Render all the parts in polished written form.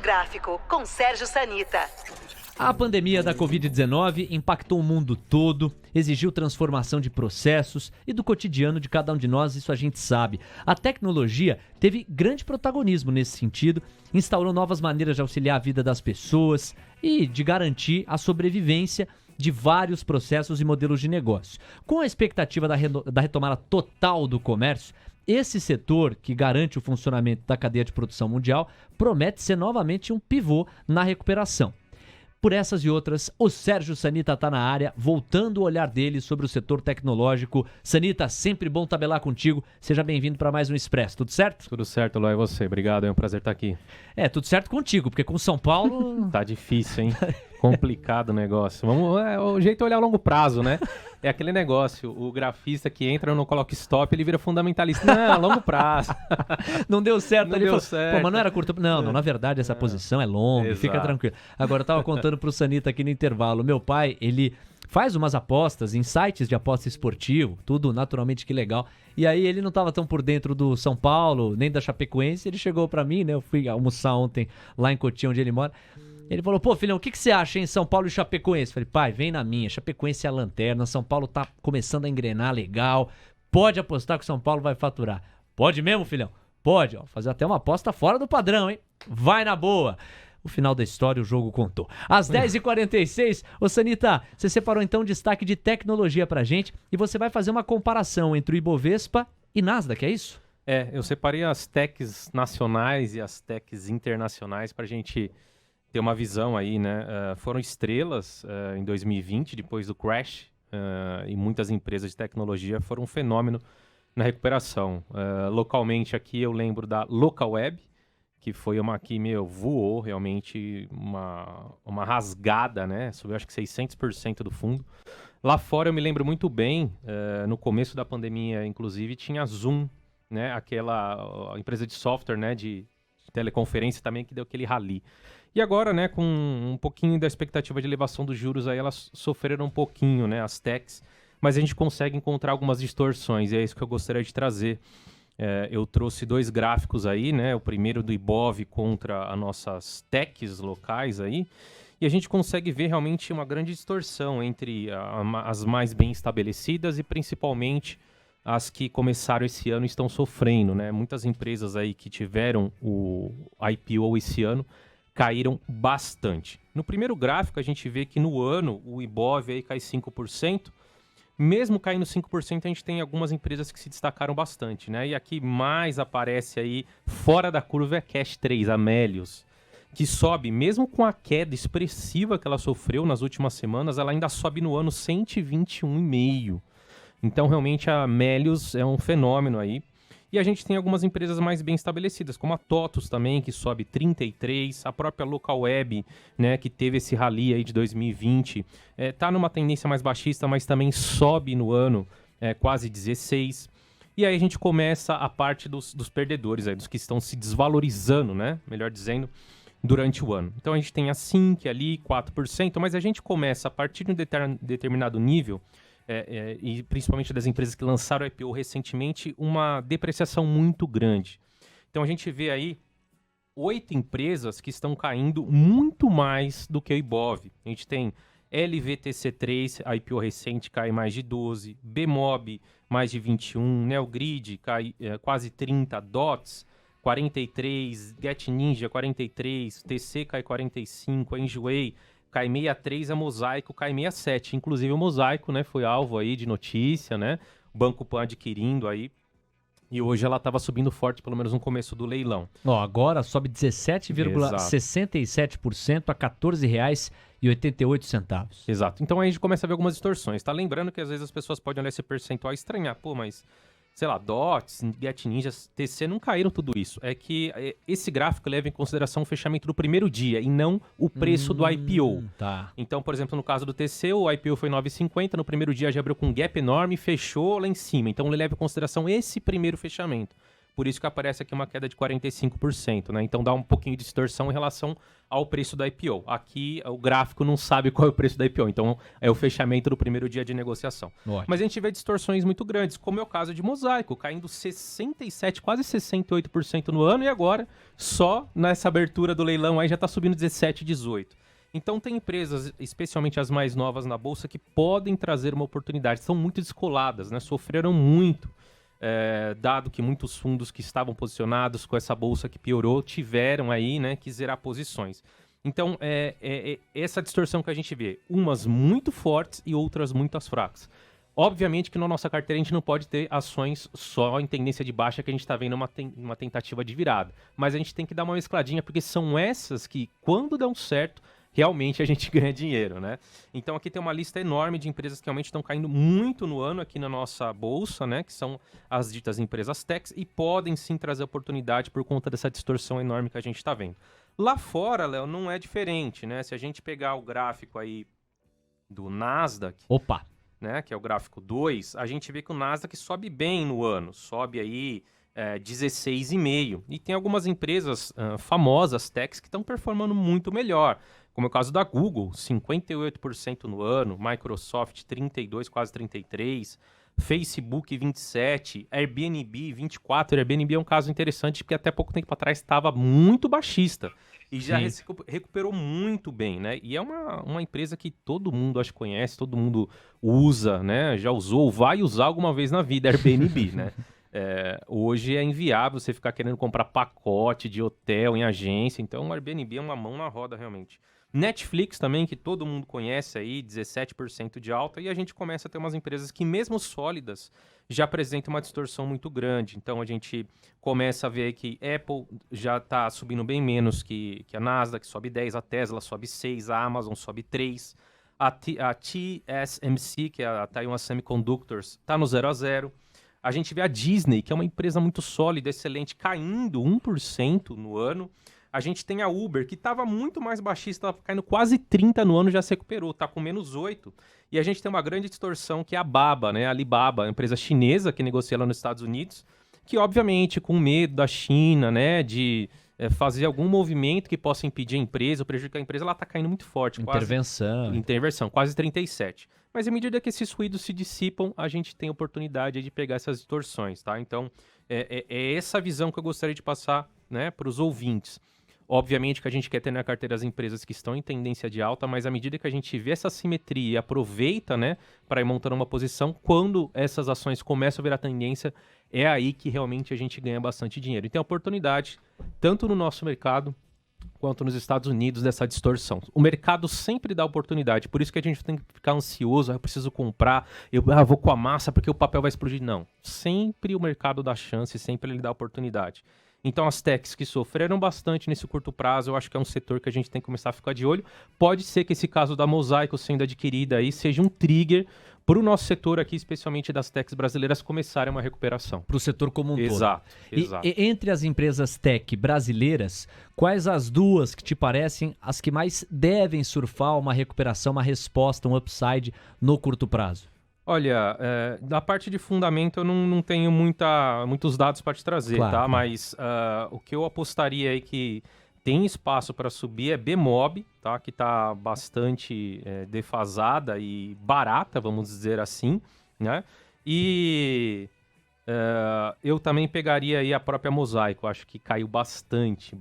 Gráfico, com Sérgio Sanita. A pandemia da Covid-19 impactou o mundo todo, exigiu transformação de processos e do cotidiano de cada um de nós, isso a gente sabe. A tecnologia teve grande protagonismo nesse sentido, instaurou novas maneiras de auxiliar a vida das pessoas e de garantir a sobrevivência de vários processos e modelos de negócio. Com a expectativa da retomada total do comércio, esse setor, que garante o funcionamento da cadeia de produção mundial, promete ser novamente um pivô na recuperação. Por essas e outras, o Sérgio Sanita está na área, voltando o olhar dele sobre o setor tecnológico. Sanita, sempre bom tabelar contigo. Seja bem-vindo para mais um Expresso, tudo certo? Tudo certo, Ló, e você? Obrigado, é um prazer estar aqui. Tudo certo contigo, porque com São Paulo... Tá difícil, hein? Complicado o negócio. O jeito é olhar a longo prazo, né? É aquele negócio, o grafista que entra, não coloca stop, ele vira fundamentalista. Não, a longo prazo. Não deu certo. Não ele deu falou, certo. Pô, mas não era curto... Não, na verdade essa posição é longa, Exato. Fica tranquilo. Agora eu tava contando pro Sanita aqui no intervalo, meu pai, ele faz umas apostas em sites de aposta esportivo, tudo naturalmente que legal. E aí ele não tava tão por dentro do São Paulo, nem da Chapecoense, ele chegou pra mim, né? Eu fui almoçar ontem lá em Cotia, onde ele mora. Ele falou, pô, filhão, o que você acha, hein, São Paulo e Chapecoense? Falei, pai, vem na minha, Chapecoense é a lanterna, São Paulo tá começando a engrenar legal, pode apostar que o São Paulo vai faturar. Pode mesmo, filhão? Pode, ó, fazer até uma aposta fora do padrão, hein? Vai na boa. O final da história, o jogo contou. Às 10h46, ô Sanita, você separou então um destaque de tecnologia pra gente e você vai fazer uma comparação entre o Ibovespa e Nasdaq, é isso? Eu separei as techs nacionais e as techs internacionais pra gente ter uma visão aí, né? Foram estrelas em 2020, depois do crash, e muitas empresas de tecnologia foram um fenômeno na recuperação. Localmente aqui eu lembro da Localweb, que foi uma que, voou realmente uma rasgada, né? Subiu acho que 600% do fundo. Lá fora eu me lembro muito bem, no começo da pandemia, inclusive, tinha a Zoom, né? Aquela empresa de software, né? De teleconferência também, que deu aquele rally. E agora, né, com um pouquinho da expectativa de elevação dos juros, aí elas sofreram um pouquinho, né, as techs, mas a gente consegue encontrar algumas distorções, e é isso que eu gostaria de trazer. Eu trouxe dois gráficos aí, né, o primeiro do Ibov contra as nossas techs locais aí, e a gente consegue ver realmente uma grande distorção entre as mais bem estabelecidas e principalmente as que começaram esse ano e estão sofrendo, né? Muitas empresas aí que tiveram o IPO esse ano caíram bastante. No primeiro gráfico, a gente vê que no ano o Ibov aí cai 5%. Mesmo caindo 5%, a gente tem algumas empresas que se destacaram bastante, né? E aqui mais aparece aí, fora da curva, é a Cash 3, a Melius, que sobe, mesmo com a queda expressiva que ela sofreu nas últimas semanas, ela ainda sobe no ano 121,5%. Então, realmente, a Melius é um fenômeno aí. E a gente tem algumas empresas mais bem estabelecidas, como a TOTUS também, que sobe 33%, a própria Localweb, né, que teve esse rally aí de 2020, tá numa tendência mais baixista, mas também sobe no ano quase 16%. E aí a gente começa a parte dos perdedores, aí, dos que estão se desvalorizando, né, melhor dizendo, durante o ano. Então a gente tem a Sync ali, 4%, mas a gente começa a partir de um determinado nível, e principalmente das empresas que lançaram o IPO recentemente, uma depreciação muito grande. Então a gente vê aí 8 empresas que estão caindo muito mais do que o Ibov. A gente tem LVTC3, a IPO recente, cai mais de 12%, Bemob mais de 21%, Neogrid cai quase 30%, DOTS 43%, GetNinja 43%, TC cai 45%, a Enjoei cai 63%, a Mosaico cai 67%. Inclusive o Mosaico, né, foi alvo aí de notícia, né? O Banco Pan adquirindo aí. E hoje ela estava subindo forte, pelo menos no começo do leilão. Agora sobe 17,67% a R$ 14,88. Exato. Então aí a gente começa a ver algumas distorções, tá? Lembrando que às vezes as pessoas podem olhar esse percentual e estranhar. Pô, mas, sei lá, DOTS, GetNinja, TC não caíram tudo isso. É que esse gráfico leva em consideração o fechamento do primeiro dia e não o preço do IPO. Tá. Então, por exemplo, no caso do TC, o IPO foi 9,50, no primeiro dia já abriu com um gap enorme e fechou lá em cima. Então ele leva em consideração esse primeiro fechamento. por isso que aparece aqui uma queda de 45%, né? Então dá um pouquinho de distorção em relação ao preço da IPO. Aqui o gráfico não sabe qual é o preço da IPO, então é o fechamento do primeiro dia de negociação. Ótimo. Mas a gente vê distorções muito grandes, como é o caso de Mosaico, caindo 67%, quase 68% no ano, e agora, só nessa abertura do leilão aí já está subindo 17%, 18%. Então tem empresas, especialmente as mais novas na Bolsa, que podem trazer uma oportunidade. São muito descoladas, né? Sofreram muito, dado que muitos fundos que estavam posicionados com essa Bolsa que piorou, tiveram aí, né, que zerar posições. Então, essa distorção que a gente vê, umas muito fortes e outras muito fracas. Obviamente que na nossa carteira a gente não pode ter ações só em tendência de baixa, que a gente está vendo uma tentativa de virada. Mas a gente tem que dar uma mescladinha, porque são essas que, quando dão certo, realmente a gente ganha dinheiro, né? Então aqui tem uma lista enorme de empresas que realmente estão caindo muito no ano aqui na nossa bolsa, né? Que são as ditas empresas techs e podem sim trazer oportunidade por conta dessa distorção enorme que a gente está vendo. Lá fora, Léo, não é diferente, né? Se a gente pegar o gráfico aí do Nasdaq, Opa! né, que é o gráfico 2, a gente vê que o Nasdaq sobe bem no ano, sobe aí 16,5%. E tem algumas empresas famosas, techs, que estão performando muito melhor, como é o caso da Google, 58% no ano, Microsoft 32%, quase 33%, Facebook 27%, Airbnb 24%. Airbnb é um caso interessante porque até pouco tempo atrás estava muito baixista e já recuperou muito bem, né? E é uma empresa que todo mundo acho que conhece, todo mundo usa, né? Já usou, vai usar alguma vez na vida, Airbnb, né? Hoje é inviável você ficar querendo comprar pacote de hotel em agência, então o Airbnb é uma mão na roda realmente. Netflix também, que todo mundo conhece aí, 17% de alta, e a gente começa a ter umas empresas que, mesmo sólidas, já apresentam uma distorção muito grande. Então a gente começa a ver que Apple já está subindo bem menos que a Nasdaq, sobe 10%, a Tesla sobe 6%, a Amazon sobe 3%, a TSMC, que é a Taiwan Semiconductors, está no 0 a 0%. A gente vê a Disney, que é uma empresa muito sólida, excelente, caindo 1% no ano. A gente tem a Uber, que estava muito mais baixista, estava caindo quase 30% no ano, já se recuperou, está com menos 8%. E a gente tem uma grande distorção, que é a Baba, né? A Alibaba, a empresa chinesa que negocia lá nos Estados Unidos, que obviamente com medo da China, né, de fazer algum movimento que possa impedir a empresa ou prejudicar a empresa, ela está caindo muito forte. Intervenção, quase 37%. Mas à medida que esses ruídos se dissipam, a gente tem oportunidade de pegar essas distorções, tá? Então, é essa visão que eu gostaria de passar, né, para os ouvintes. Obviamente que a gente quer ter na carteira as empresas que estão em tendência de alta, mas à medida que a gente vê essa simetria e aproveita, né, para ir montando uma posição, quando essas ações começam a virar tendência, é aí que realmente a gente ganha bastante dinheiro. E tem oportunidade, tanto no nosso mercado, quanto nos Estados Unidos, dessa distorção. O mercado sempre dá oportunidade, por isso que a gente tem que ficar ansioso, eu preciso comprar, eu vou com a massa porque o papel vai explodir. Não, sempre o mercado dá chance, sempre ele dá oportunidade. Então as techs que sofreram bastante nesse curto prazo, eu acho que é um setor que a gente tem que começar a ficar de olho. Pode ser que esse caso da Mosaico sendo adquirida aí seja um trigger para o nosso setor aqui, especialmente das techs brasileiras, começarem uma recuperação. Para o setor como um todo. Exato. E entre as empresas tech brasileiras, quais as duas que te parecem as que mais devem surfar uma recuperação, uma resposta, um upside no curto prazo? Olha, da parte de fundamento eu não tenho muitos dados para te trazer, claro, tá? Mas o que eu apostaria aí que tem espaço para subir é Bemob, tá? Que está bastante defasada e barata, vamos dizer assim, né? E eu também pegaria aí a própria Mosaico, acho que caiu bastante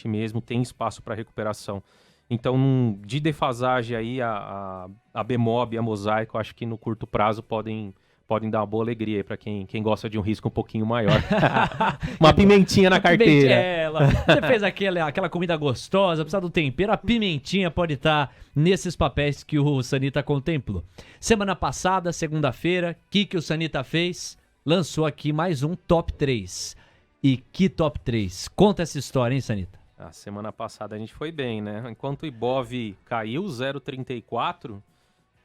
mesmo, tem espaço para recuperação. Então, de defasagem aí, a Bemob e a Mosaico, acho que no curto prazo podem dar uma boa alegria aí para quem gosta de um risco um pouquinho maior. Uma pimentinha na carteira. Você fez aquela comida gostosa, precisa do tempero, a pimentinha pode estar nesses papéis que o Sanita contemplou. Semana passada, segunda-feira, o que o Sanita fez? Lançou aqui mais um top 3. E que top 3? Conta essa história, hein, Sanita? A semana passada a gente foi bem, né? Enquanto o Ibov caiu 0,34,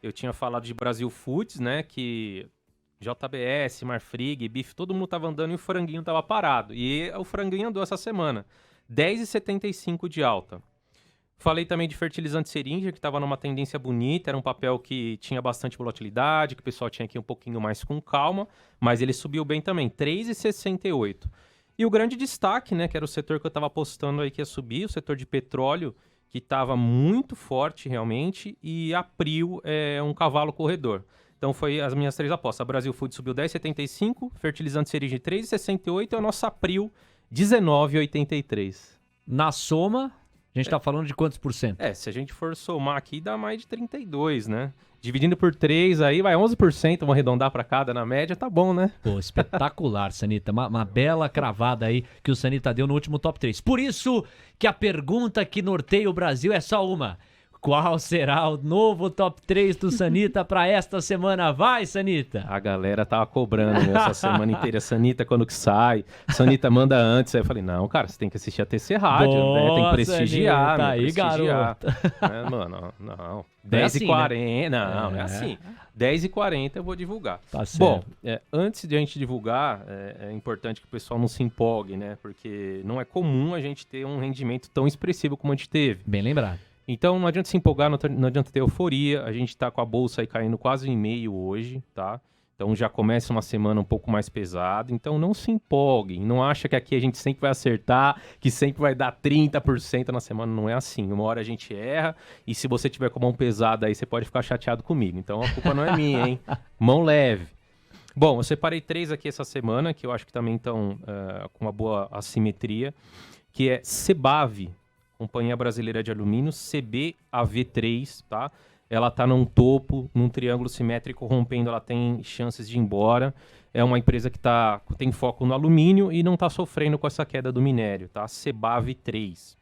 eu tinha falado de Brasil Foods, né? Que JBS, Marfrig, Bife, todo mundo tava andando e o franguinho tava parado. E o franguinho andou essa semana. 10,75 de alta. Falei também de fertilizante seringa, que estava numa tendência bonita, era um papel que tinha bastante volatilidade, que o pessoal tinha que ir um pouquinho mais com calma, mas ele subiu bem também, 3,68. E o grande destaque, né, que era o setor que eu estava apostando aí que ia subir, o setor de petróleo, que estava muito forte realmente, e a Prio é um cavalo corredor. Então foi as minhas 3 apostas. A Brasil Food subiu 10,75, fertilizante Cereje 3,68 e a nossa Prio 19,83. Na soma, a gente tá falando de quantos por cento? Se a gente for somar aqui, dá mais de 32, né? Dividindo por 3, aí vai 11%, vamos arredondar para cada na média, tá bom, né? Pô, espetacular, Sanita. Uma bela cravada aí que o Sanita deu no último top 3. Por isso que a pergunta que norteia o Brasil é só uma. Qual será o novo top 3 do Sanita para esta semana? Vai, Sanita! A galera tava cobrando essa semana inteira. Sanita, quando que sai? Sanita manda antes. Aí eu falei, não, cara, você tem que assistir a TC Rádio, né? Tem que prestigiar, Sanita, né? aí, garota. Mano, não. Não é assim, 10h40, né? não é assim. 10h40 eu vou divulgar. Tá certo. Bom, antes de a gente divulgar, é importante que o pessoal não se empolgue, né? Porque não é comum a gente ter um rendimento tão expressivo como a gente teve. Bem lembrado. Então não adianta se empolgar, não adianta ter euforia. A gente tá com a bolsa aí caindo quase 1,5 hoje, tá? Então já começa uma semana um pouco mais pesada. Então não se empolguem. Não acha que aqui a gente sempre vai acertar, que sempre vai dar 30% na semana. Não é assim. Uma hora a gente erra e se você tiver com a mão pesada aí, você pode ficar chateado comigo. Então a culpa não é minha, hein? Mão leve. Bom, eu separei 3 aqui essa semana, que eu acho que também estão com uma boa assimetria, que é Sebav, Companhia Brasileira de Alumínio, CBAV3, tá? Ela tá num topo, num triângulo simétrico rompendo, ela tem chances de ir embora. É uma empresa que tem foco no alumínio e não tá sofrendo com essa queda do minério, tá? CBAV3.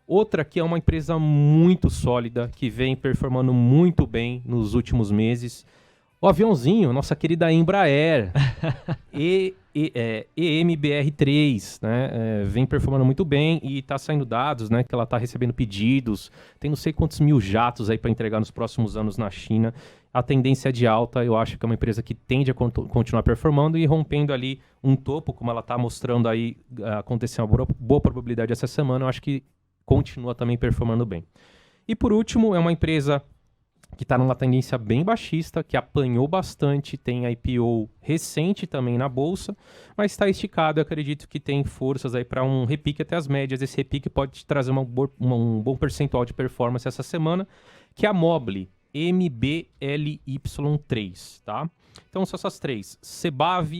Outra que é uma empresa muito sólida, que vem performando muito bem nos últimos meses. O aviãozinho, nossa querida Embraer, EMBR3, né? Vem performando muito bem e está saindo dados, né? Que ela está recebendo pedidos, tem não sei quantos mil jatos aí para entregar nos próximos anos na China. A tendência é de alta, eu acho que é uma empresa que tende a continuar performando e rompendo ali um topo, como ela está mostrando aí, aconteceu uma boa probabilidade essa semana, eu acho que continua também performando bem. E por último, é uma empresa que está numa tendência bem baixista, que apanhou bastante, tem IPO recente também na bolsa, mas está esticado. Eu acredito que tem forças aí para um repique até as médias. Esse repique pode te trazer um bom percentual de performance essa semana, que é a Mobly, MBLY3, tá? Então são essas 3, Sebav,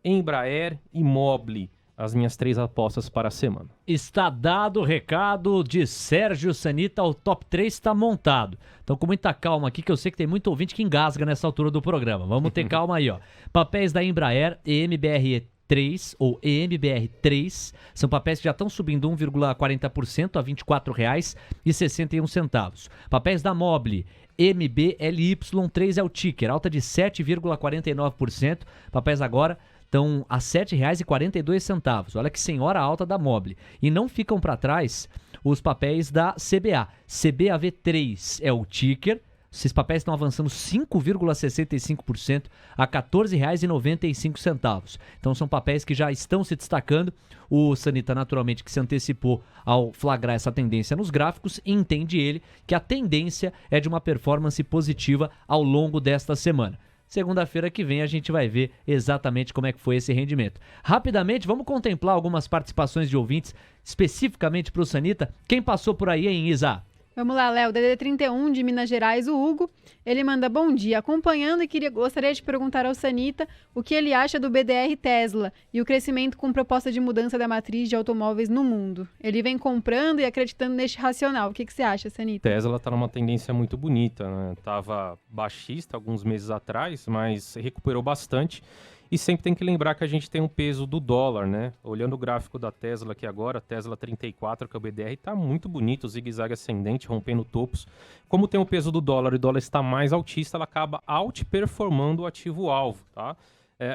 Embraer e Mobly, as minhas 3 apostas para a semana. Está dado o recado de Sérgio Sanita, o top 3 está montado. Então com muita calma aqui, que eu sei que tem muito ouvinte que engasga nessa altura do programa. Vamos ter calma aí, ó. Papéis da Embraer, EMBR3 ou EMBR3, são papéis que já estão subindo 1,40% a R$ 24,61. Papéis da Mobly, MBLY3 é o ticker, alta de 7,49%. Papéis agora estão a R$ 7,42. Olha que senhora alta da Mobly. E não ficam para trás os papéis da CBA. CBAV3 é o ticker. Esses papéis estão avançando 5,65% a R$ 14,95. Então são papéis que já estão se destacando. O Sanita, naturalmente, que se antecipou ao flagrar essa tendência nos gráficos, entende ele que a tendência é de uma performance positiva ao longo desta semana. Segunda-feira que vem a gente vai ver exatamente como é que foi esse rendimento. Rapidamente, vamos contemplar algumas participações de ouvintes, especificamente para o Sanita. Quem passou por aí, hein, Isa? Vamos lá, Léo, DDD31 de Minas Gerais, o Hugo, ele manda bom dia, acompanhando e gostaria de perguntar ao Sanita o que ele acha do BDR Tesla e o crescimento com proposta de mudança da matriz de automóveis no mundo. Ele vem comprando e acreditando neste racional. O que você acha, Sanita? Tesla está numa tendência muito bonita, né? Tava baixista alguns meses atrás, mas recuperou bastante. E sempre tem que lembrar que a gente tem um peso do dólar, né? Olhando o gráfico da Tesla aqui agora, Tesla 34, que é o BDR, tá muito bonito, zigue-zague ascendente, rompendo topos. Como tem o peso do dólar e o dólar está mais altista, ela acaba outperformando o ativo-alvo, tá?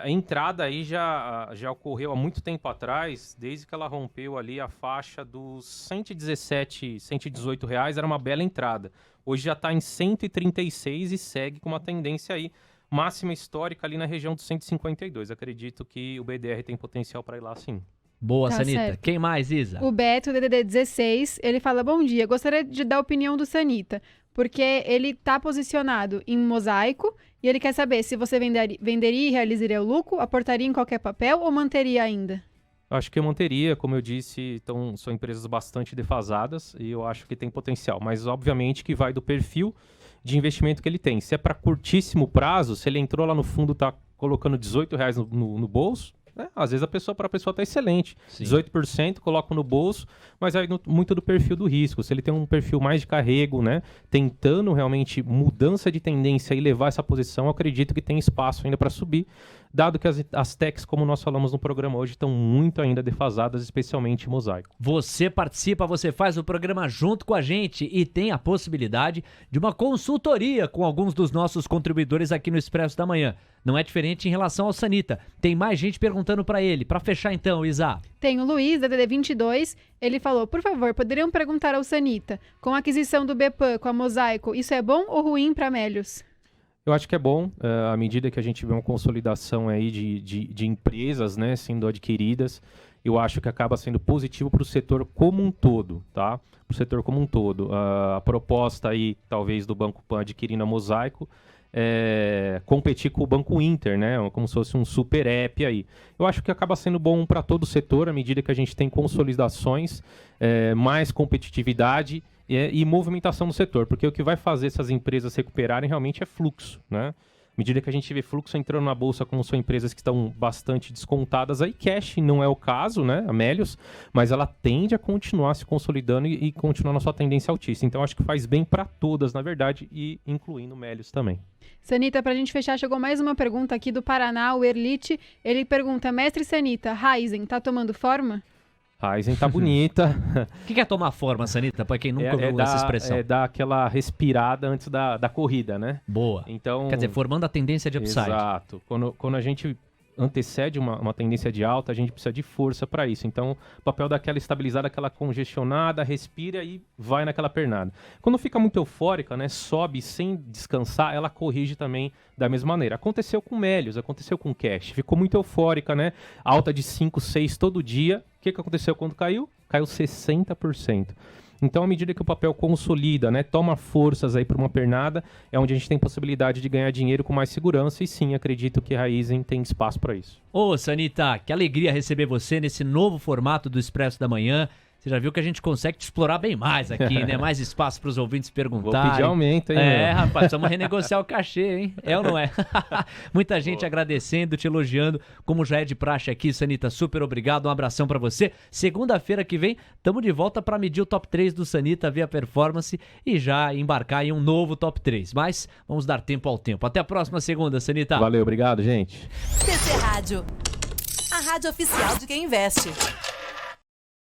A entrada aí já ocorreu há muito tempo atrás, desde que ela rompeu ali a faixa dos 117, 118 reais, era uma bela entrada. Hoje já está em 136 e segue com uma tendência aí. Máxima histórica ali na região dos 152. Acredito que o BDR tem potencial para ir lá sim. Boa, Tá Sanita. certo. Quem mais, Isa? O Beto, DDD16, ele fala, bom dia, gostaria de dar a opinião do Sanita, porque ele está posicionado em mosaico e ele quer saber se você venderia e realizaria o lucro, aportaria em qualquer papel ou manteria ainda? Acho que eu manteria, como eu disse, então, são empresas bastante defasadas e eu acho que tem potencial, mas obviamente que vai do perfil de investimento que ele tem. Se é para curtíssimo prazo, se ele entrou lá no fundo, está colocando R$18 no bolso, às vezes para a pessoa está excelente. Sim. 18%, coloca no bolso, mas aí muito do perfil do risco. Se ele tem um perfil mais de carrego, né, tentando realmente mudança de tendência e levar essa posição, eu acredito que tem espaço ainda para subir, dado que as techs, como nós falamos no programa hoje, estão muito ainda defasadas, especialmente Mosaico. Você participa, você faz o programa junto com a gente e tem a possibilidade de uma consultoria com alguns dos nossos contribuidores aqui no Expresso da Manhã. Não é diferente em relação ao Sanita. Tem mais gente perguntando para ele. Para fechar então, Isa. Tem o Luiz, da DD22, ele falou, por favor, poderiam perguntar ao Sanita, com a aquisição do BPAN com a Mosaico, isso é bom ou ruim para Melius? Eu acho que é bom, à medida que a gente vê uma consolidação aí de empresas, né, sendo adquiridas, eu acho que acaba sendo positivo para o setor como um todo, tá? Para o setor como um todo. A proposta aí, talvez, do Banco Pan adquirindo a Mosaico, competir com o Banco Inter, né? Como se fosse um super app aí. Eu acho que acaba sendo bom para todo o setor, à medida que a gente tem consolidações, mais competitividade e movimentação no setor, porque o que vai fazer essas empresas recuperarem realmente é fluxo, né? À medida que a gente vê fluxo entrando na bolsa, como são empresas que estão bastante descontadas, aí cash não é o caso, né, a Melius, mas ela tende a continuar se consolidando e continuar na sua tendência altista. Então acho que faz bem para todas, na verdade, e incluindo Melius também. Sanita, pra gente fechar, chegou mais uma pergunta aqui do Paraná, o Erlite. Ele pergunta, mestre Sanita, Raizen tá tomando forma? Raizen tá bonita. O que é tomar forma, Sanita, para quem nunca ouviu essa expressão? É dar aquela respirada antes da corrida, né? Boa. Então, quer dizer, formando a tendência de upside. Exato. Quando a gente antecede uma tendência de alta, a gente precisa de força para isso. Então, o papel daquela estabilizada, aquela congestionada, respira e vai naquela pernada. Quando fica muito eufórica, né, sobe sem descansar, ela corrige também da mesma maneira. Aconteceu com Melius, aconteceu com Cash. Ficou muito eufórica, né? Alta de 5, 6 todo dia. O que aconteceu quando caiu? Caiu 60%. Então, à medida que o papel consolida, né, toma forças aí para uma pernada, é onde a gente tem possibilidade de ganhar dinheiro com mais segurança. E sim, acredito que a Raizen tem espaço para isso. Ô, Sanita, que alegria receber você nesse novo formato do Expresso da Manhã. Você já viu que a gente consegue te explorar bem mais aqui, né? Mais espaço para os ouvintes perguntarem. Vou pedir aumento, hein? Rapaz, precisamos renegociar o cachê, hein? É ou não é? Muita gente agradecendo, te elogiando, como já é de praxe aqui, Sanita. Super obrigado, um abração para você. Segunda-feira que vem, estamos de volta para medir o top 3 do Sanita via performance e já embarcar em um novo top 3. Mas vamos dar tempo ao tempo. Até a próxima segunda, Sanita. Valeu, obrigado, gente. TC Rádio, a rádio oficial de quem investe.